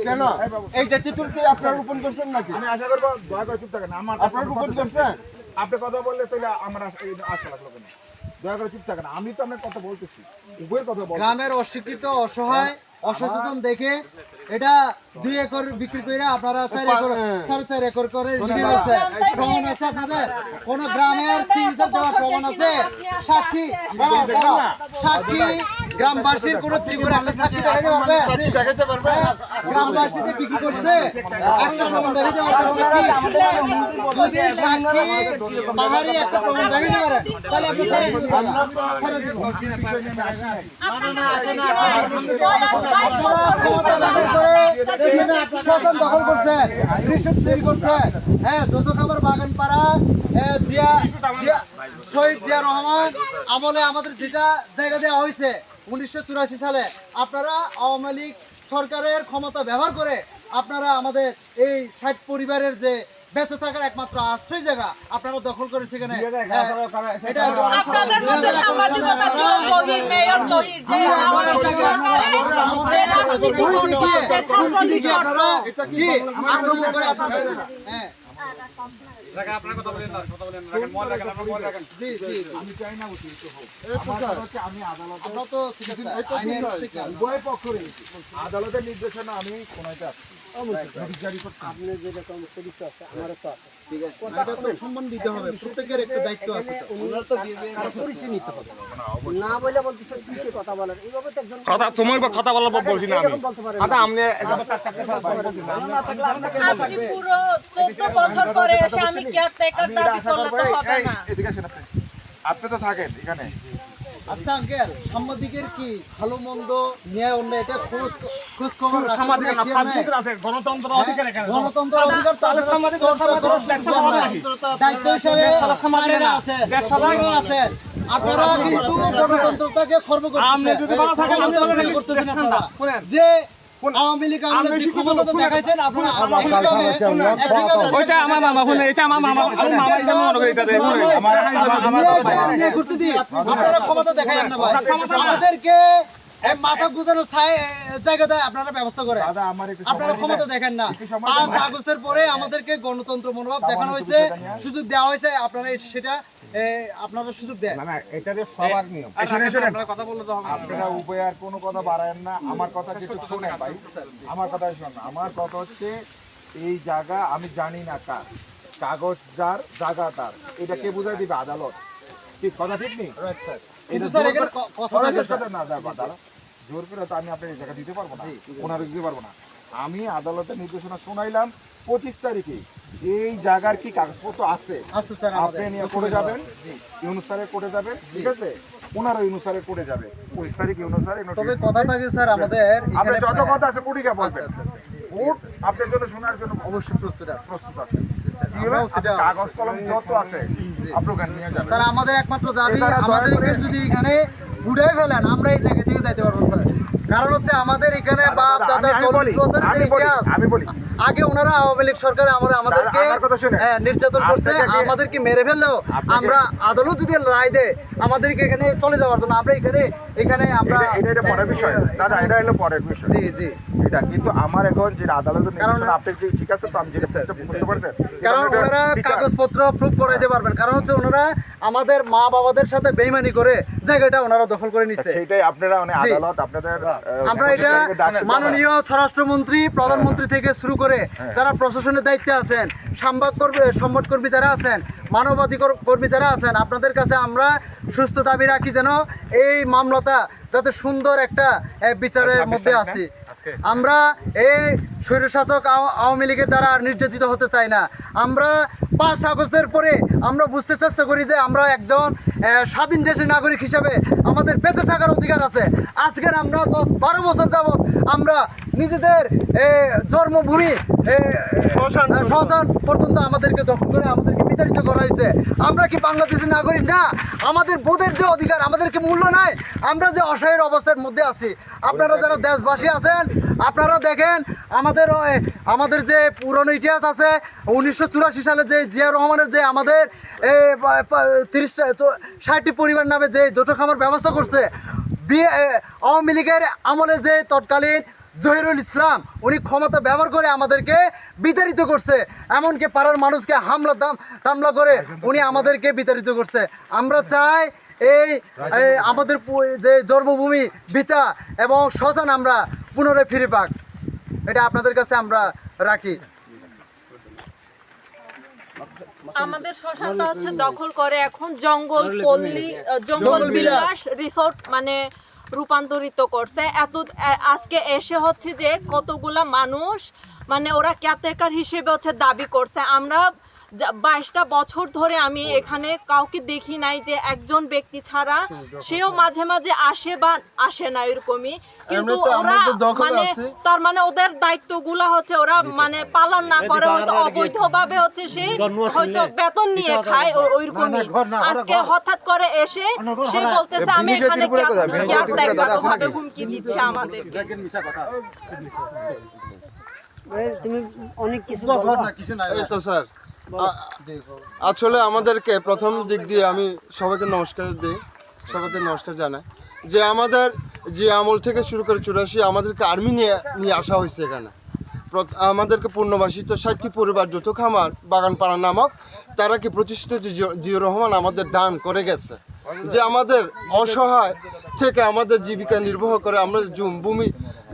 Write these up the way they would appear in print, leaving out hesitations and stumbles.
কেন এই যে তেঁতুলকে আপনারা রোপণ করছেন নাকি? আমি আশা করবো দয়া করে চুপ থাকেন। আপনারা রোপণ করছেন? আপনি কথা বললে তাহলে আমরা আশা লাগলো কেন? দয়া করে চুপ থাকেন। আমি তো আপনার কথা বলতেছি, উভয়ের কথা বলছি। গ্রামের অশিক্ষিত অসহায় অসচেতন দেখে এটা 2 একর বিক্রি করে আপনারা 4 একর করে বিক্রি করছে। প্রমাণ আছে আপনাদের? কোন গ্রামের সিগনেচার দেওয়ার প্রমাণ আছে? সাক্ষী গ্রামবাসীর কোন ত্রিপুরা আপনি সাক্ষী দেখাতে পারবেন? দেখাতে পারবেন? গ্রামবাসী যে বিক্রি করছে একটা প্রমাণ দেখাতে পারবেন? যদি সাক্ষী বাহারি একটা প্রমাণ দেখাতে পারেন তাহলে আপনি দখল করছে, তৈরি করছে। হ্যাঁ, যত খাবার বাগান পাড়া শহীদ জিয়া রহমান আমলে আমাদের যেটা জায়গা দেওয়া হয়েছে 1984 সালে, আপনারা আওয়ামী লীগ সরকারের ক্ষমতা ব্যবহার করে আপনারা আমাদের এই 60 পরিবারের যে বেঁচে থাকার একমাত্র আশ্রয় জায়গা আপনারা দখল করে সেখানে আদালতের নির্দেশনা আমি শোনাইতে আসছি। আপনি যেরকম পরিচয় আছে আমারও তো আছে, ঠিক আছে, এটা তো সম্মান দিতে হবে, প্রত্যেকের একটা দায়িত্ব আছে, ওনার তো পরিচয় নিতে হবে না বলে বলতেছে কি কথা বলার এইভাবে তো একজন কথা তুমি কথা বলার পর বলছি না আমি আচ্ছা আপনি আপনি পুরো 14 বছর পরে এসে আমি কেয়ারটেকার দাবি করলে তো হবে না। এদিকে আসেন আপনি তো থাকেন এখানে। আচ্ছা আঙ্কেল, সাংবাদিকের কি ভালো মন্দ ন্যায় অন্যায় এটা খোঁজ খবর সাংবাদিকের না সাংবাদিকের আছে গণতন্ত্র অধিকার এখানে গণতন্ত্র অধিকার তাহলে সাংবাদিক দায়িত্ব হিসেবে সাংবাদিকরা আছে, দেশবাসীরা আছে। আপনারা কিন্তু গণতন্ত্রটাকে খর্ব করতেছেন। আপনি যদি ভালো থাকেন আমি করতেছেন আপনারা যে আওয়ামী লীগ আমলে যে ক্ষমতা দেখাইছেন আপনারা ওইটা আমার মামা শুনে এটা আমার মামা আমার মামা এটা মনে করে এটা আমার করতে দিই আপনারা ক্ষমতা দেখাইেন না ভাই, আমাদেরকে মাথা গুজানো জায়গাটা আপনারা ব্যবস্থা করেন। আপনারা ক্ষমতা দেখেন না। 5 আগস্টের পরে আমাদেরকে গণতন্ত্র মনোভাব দেখানো হয়েছে, সুযোগ দেওয়া হয়েছে, আপনারা সেটা আপনারা সুযোগ দেন না। এটা যে সবার নিয়ম। আপনারা কথা বললে তো হবে। আপনারা উভয় আর কোনো কথা বাড়ায়েন না। আমার কথা কিছু শুনেন ভাই, আমার কথা শুনুন। আমার কথা হচ্ছে এই জায়গা আমি জানি না কার, কাগজ যার জায়গা তার, এটা কে বুঝাই দিবে? আদালত। ঠিক কথা ঠিক নেই? জোর করে তো আমি আপনার এই জায়গা দিতে পারবো না, ওনারা দিতে পারবো না। আমি আদালতের নির্দেশনা শোনাইলাম 25 তারিখে এই জায়গার কি কাগজপত্র আছে আপনি নিয়ে করে যাবেন, ইউনুস স্যারের করে যাবেন, ঠিক আছে? ওনারা ইউনুস স্যারের করে যাবে 25 তারিখ ইউনুস স্যার। তবে কথা থাকে স্যার আমাদের আপনি যত কথা আছে কোটিকা বলবেন, আপনার জন্য শোনার জন্য অবশ্যই প্রস্তুত আছে। কাগজ কলম যত আছে আপনার নিয়ে যাবেন স্যার। আমাদের একমাত্র দাবি আমাদেরকে যদি এখানে বুড়াই ফেলেন আমরা এই জায়গা থেকে যাইতে পারবো স্যার। কারণ হচ্ছে আমাদের এখানে বাপ দাদা 40 বছরের যে ইতিহাস, আগে ওনারা আওয়ামী লীগ সরকার আমাদেরকে নির্যাতন করছে, আমাদেরকে মেরে ফেললেও আমরা আদালত যদি রায় দেয় আমাদেরকে এখানে চলে যাওয়ার জন্য আমরা এখানে আমরা এটা পরের বিষয় দাদা, এটা হলো পরের বিষয়। জি জি এটা কিন্তু আমার এখন যে আদালতের নির্দেশনা আপনি ঠিক আছে তো আমি যেটা বুঝতে পারছেন, কারণ ওনারা কাগজপত্র প্রুফ করাইতে পারবেন। কারণ হচ্ছে ওনারা আমাদের মা বাবাদের সাথে বেইমানি করে জায়গাটা ওনারা দখল করে নিচ্ছে। সেটাই আপনারা মানে আদালত আপনাদের আমরা এটা মাননীয় স্বরাষ্ট্রমন্ত্রী প্রধানমন্ত্রী থেকে শুরু করে যারা প্রশাসনের দায়িত্বে আছেন, সংবাদকর্মী যারা আছেন, মানবাধিকার কর্মী যারা আছেন, আপনাদের কাছে আমরা সুস্থ দাবি রাখি যেন এই মামলাটা যাতে সুন্দর একটা বিচারের মধ্যে আসি। আমরা এই স্বৈরশাসক আওয়ামী লীগের দ্বারা আর নির্যাতিত হতে চাই না। আমরা 5 আগস্টের পরে আমরা বুঝতে চেষ্টা করি যে আমরা একজন স্বাধীন দেশের নাগরিক হিসাবে আমাদের বেঁচে থাকার অধিকার আছে। আজকের আমরা 10-12 বছর যাবৎ আমরা নিজেদের জন্মভূমি শ্মশান পর্যন্ত আমাদেরকে দখল করে আমাদেরকে বিতাড়িত করা হয়েছে। আমরা কি বাংলাদেশের নাগরিক না? আমাদের বোধের যে অধিকার, আমাদেরকে মূল্য নাই? আমরা যে অসহায়ের অবস্থার মধ্যে আছি, আপনারা যারা দেশবাসী আছেন আপনারা দেখেন আমাদের যে পুরনো ইতিহাস আছে 1984 সালে যে জিয়া রহমানের যে আমাদের 60টি পরিবার নামে যে জোট খামার ব্যবস্থা করছে, আওয়ামী লীগের আমলে যে তৎকালীন জহিরুল ইসলাম উনি ক্ষমতা ব্যবহার করে আমাদেরকে বিতাড়িত করছে, এমনকি পাড়ার মানুষকে হামলা করে উনি আমাদেরকে বিতাড়িত করছে। আমরা চাই এই আমাদের যে জন্মভূমি ভিটা এবং শ্মশান আমরা পুনরায় ফিরে পাক, এটা আপনাদের কাছে আমরা রাখি। আমাদের শ্মশানটা হচ্ছে দখল করে এখন জঙ্গল বিলাস রিসোর্ট মানে রূপান্তরিত করছে। আজকে এসে হচ্ছে যে কতগুলা মানুষ মানে ওরা কেয়ারটেকার হিসেবে হচ্ছে দাবি করছে। আমরা 22টা বছর ধরে আমি এখানে কাউকে দেখি নাই যে একজন ব্যক্তি ছাড়া, সেও মাঝে মাঝে আসে বা আসে না এরকমই, কিন্তু ওরা মানে তার মানে ওদের দায়িত্বগুলা হচ্ছে ওরা মানে পালন না করে, হয়তো অবৈধভাবে হচ্ছে সে হয়তো বেতন নিয়ে খায় ওইরকমই। আজকে হঠাৎ করে এসে সে বলতেছে আমি এখানে কেয়ারটেকার হুমকি দিচ্ছে আমাদেরকে। তুমি অনেক কিছু এই তো স্যার, আসলে আমাদেরকে প্রথম দিক দিয়ে আমি সবাইকে নমস্কার জানাই যে আমাদের যে আমল থেকে শুরু করে 84 আমাদেরকে আর্মি নিয়ে আসা হয়েছে এখানে। আমাদেরকে পূর্ণবাসিত 60টি পরিবার যৌথ খামার বাগানপাড়া নামক তারা কি প্রতিষ্ঠিত জিয়াউর রহমান আমাদের দান করে গেছে, যে আমাদের অসহায় থেকে আমাদের জীবিকা নির্বাহ করে আমরা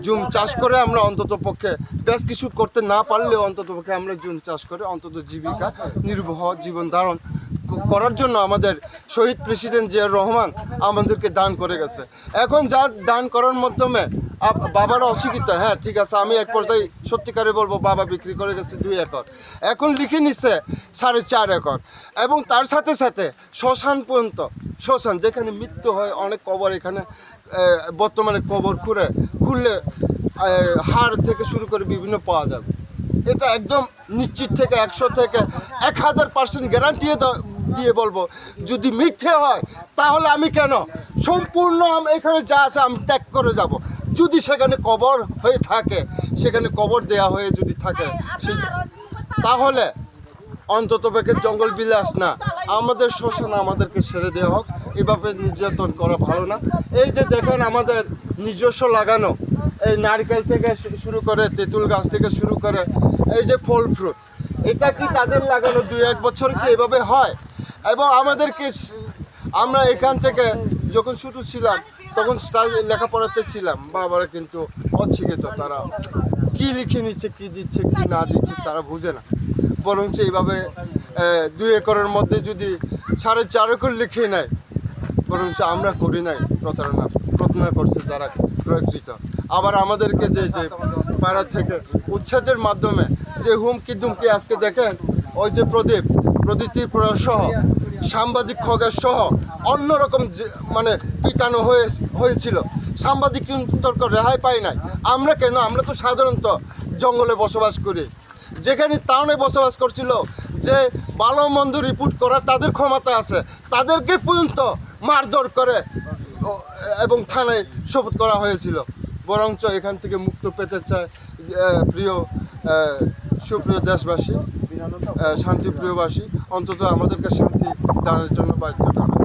জুম চাষ করে আমরা অন্তত পক্ষে বেশ কিছু করতে না পারলেও অন্তত পক্ষে আমরা জুম চাষ করে অন্তত জীবিকা নির্বাহ জীবন ধারণ করার জন্য আমাদের শহীদ প্রেসিডেন্ট জিয়াউর রহমান আমাদেরকে দান করে গেছে। এখন যা দান করার মাধ্যমে বাবারা অশিক্ষিত, হ্যাঁ ঠিক আছে, আমি এক পর্যায়ে সত্যিকারে বলবো বাবা বিক্রি করে গেছে 2 একর, এখন লিখে নিচ্ছে 4.5 একর, এবং তার সাথে সাথে শ্মশান পর্যন্ত, শ্মশান যেখানে মৃত্যু হয়, অনেক কবর এখানে বর্তমানে কবর খুললে হাড় থেকে শুরু করে বিভিন্ন পাওয়া যাবে। এটা একদম নিশ্চিত থেকে 100 থেকে 1000% গ্যারান্টি দিয়ে বলবো, যদি মিথ্যে হয় তাহলে আমি কেন সম্পূর্ণ এখানে যা আছে আমি ত্যাগ করে যাব। যদি সেখানে কবর হয়ে থাকে, সেখানে কবর দেয়া হয়ে যদি থাকে তাহলে অন্তত পক্ষে জঙ্গল বিলাস না, আমাদের শ্মশান আমাদেরকে ছেড়ে দেওয়া হোক। এভাবে নির্যাতন করা ভালো না। এই যে দেখেন আমাদের নিজস্ব লাগানো এই নারকেল থেকে শুরু করে তেঁতুল গাছ থেকে শুরু করে এই যে ফল ফ্রুট, এটা কি তাদের লাগানো 2-1 বছর কি এভাবে হয়? এবং আমাদেরকে আমরা এখান থেকে যখন ছোটো ছিলাম তখন লেখাপড়াতে ছিলাম, বাবারা কিন্তু অশিক্ষিত, তারা কি লিখে নিচ্ছে কি দিচ্ছে কি না দিচ্ছে তারা বুঝে না, বরঞ্চ এইভাবে 2 একরের মধ্যে যদি 4.5 একর লিখে নেয়, বরঞ্চ আমরা করি নাই, প্রতারণা করছে যারা প্রকৃত। আবার আমাদেরকে যে পাড়া থেকে উচ্ছেদের মাধ্যমে যে হুমকি দুমকি, আজকে দেখেন ওই যে প্রদীপ্তি সহ সাংবাদিক খগের সহ অন্যরকম মানে পিটানো হয়েছিল, সাংবাদিক কিন্তু রেহাই পাই নাই। আমরা কেন? আমরা তো সাধারণত জঙ্গলে বসবাস করি, যেখানে টাউনে বসবাস করছিল, যে ভালো মন্দ রিপোর্ট করার তাদের ক্ষমতা আছে, তাদেরকে পর্যন্ত মারধর করে এবং থানায় শপথ করা হয়েছিল। বরঞ্চ এখান থেকে মুক্ত পেতে চায় সুপ্রিয় দেশবাসী, শান্তিপ্রিয়বাসী, অন্তত আমাদেরকে শান্তি দানের জন্য বাধ্য করা।